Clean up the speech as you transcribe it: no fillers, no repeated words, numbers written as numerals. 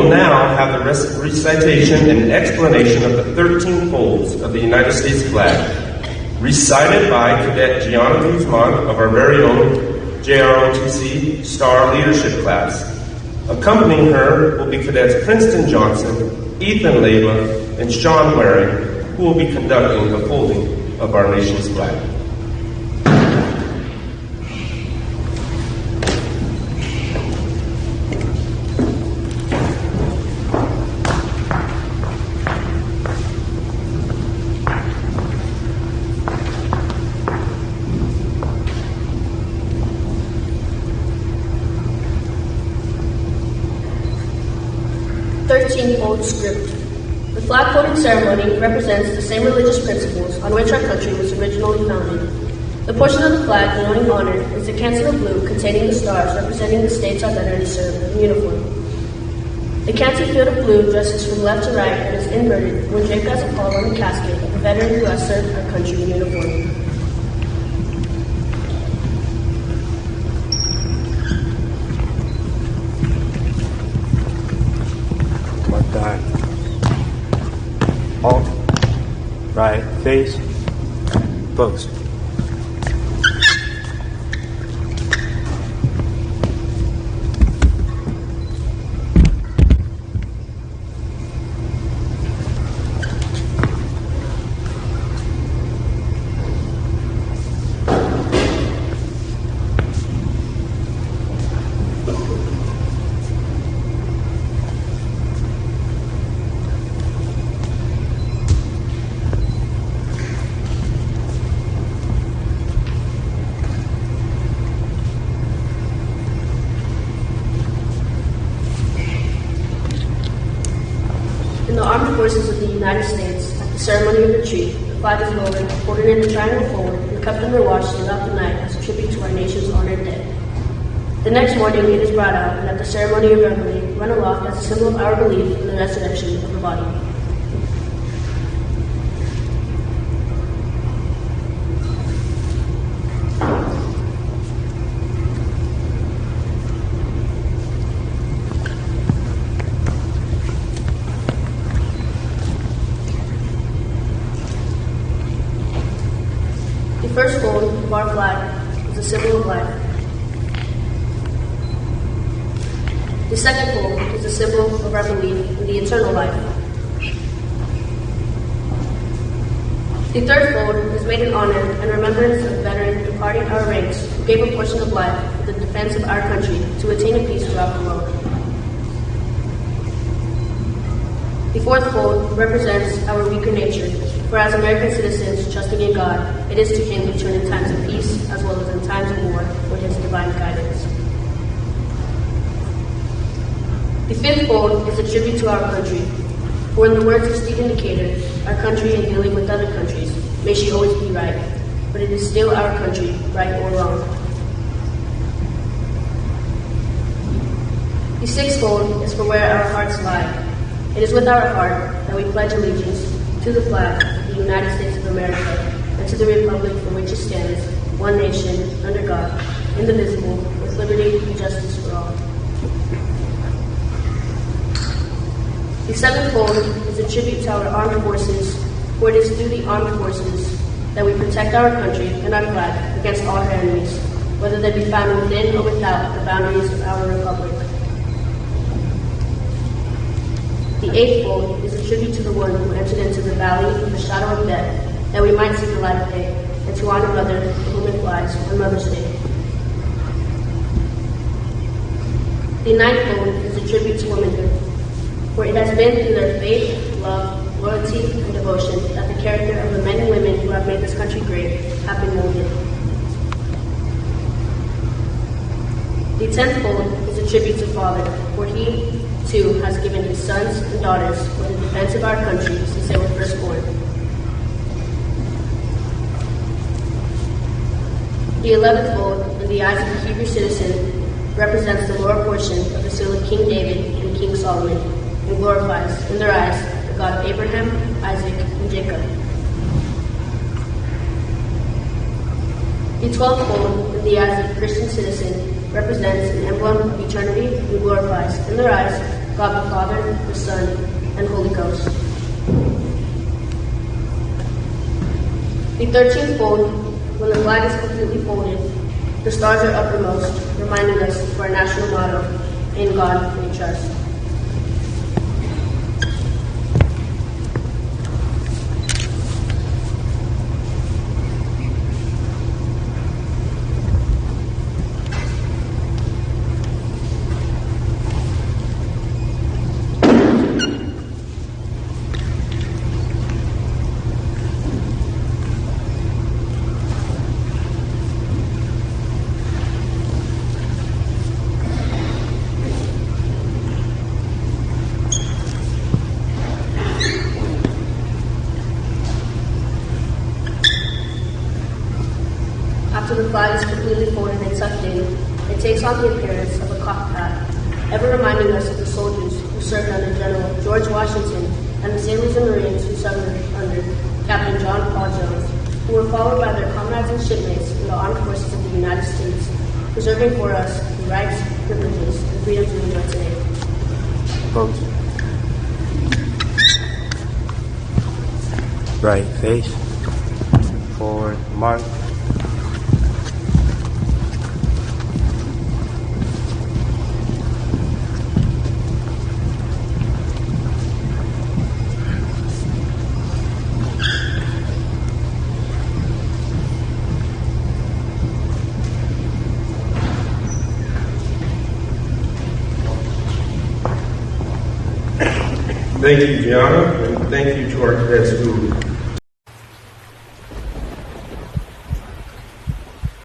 will now have the recitation and explanation of the 13 folds of the United States flag, recited by Cadet Gianna Guzman of our very own R.O.T.C. S.T.A.R leadership class. Accompanying her will be Cadets Princeton Johnson, Ethan Leyva, and Sean Waring, who will be conducting the folding of our nation's flag. Fold script. The flag folding ceremony represents the same religious principles on which our country was originally founded. The portion of the flag denoting honor is the canton of blue containing the stars representing the states our veterans served in uniform. The canton field of blue dresses from left to right and is inverted when draped as a pall on the casket of a veteran who has served our country in uniform. Halt, right, face, post. In the armed forces of the United States, at the ceremony of retreat, the flag is lowered, folded in a triangle forward, and kept under watch throughout the night as a tribute to our nation's honored dead. The next morning, it is brought out, and at the ceremony of reveille, run aloft as a symbol of our belief in the resurrection of the body. The first fold of our flag is a symbol of life. The second fold is a symbol of our belief in the eternal life. The third fold is made in honor and remembrance of a veteran departing our ranks who gave a portion of life for the defense of our country to attain a peace throughout the world. The fourth fold represents our weaker nature, for as American citizens trusting in God, it is to Him we turn in times of peace as well as in times of war for His divine guidance. The fifth fold is a tribute to our country, for in the words of Stephen Decatur, our country in dealing with other countries, may she always be right, but it is still our country, right or wrong. The sixth fold is for where our hearts lie. It is with our heart that we pledge allegiance to the flag of the United States of America and to the republic for which it stands, one nation, under God, indivisible, with liberty and justice for all. The seventh fold is a tribute to our armed forces, for it is through the armed forces that we protect our country and our flag against all her enemies, whether they be found within or without the boundaries of our republic. The eighth fold is a tribute to the one who entered into the valley of the shadow of death, that we might see the light of day, and to honor Mother, for whom it flies on Mother's Day. The ninth fold is a tribute to womanhood, for it has been through their faith, love, loyalty, and devotion that the character of the men and women who have made this country great have been molded. The 10th fold is a tribute to Father, for He, too, has given His sons and daughters for the defense of our country since they were first born. The 11th fold, in the eyes of the Hebrew citizen, represents the lower portion of the seal of King David and King Solomon, and glorifies, in their eyes, the God of Abraham, Isaac, and Jacob. The 12th fold, in the eyes of the Christian citizen, represents an emblem of eternity and glorifies, in their eyes, God the Father, the Son, and Holy Ghost. The 13th fold, when the flag is completely folded, the stars are uppermost, reminding us of our national motto, in God we trust. After the flag is completely folded and tucked in, it takes on the appearance of a cocked hat, ever reminding us of the soldiers who served under General George Washington and the sailors and Marines who served under Captain John Paul Jones, who were followed by their comrades and shipmates in the armed forces of the United States, preserving for us the rights, privileges, and freedoms we enjoy today. Pose. Right face. Forward mark. Thank you, Gianna, and thank you to our cadets who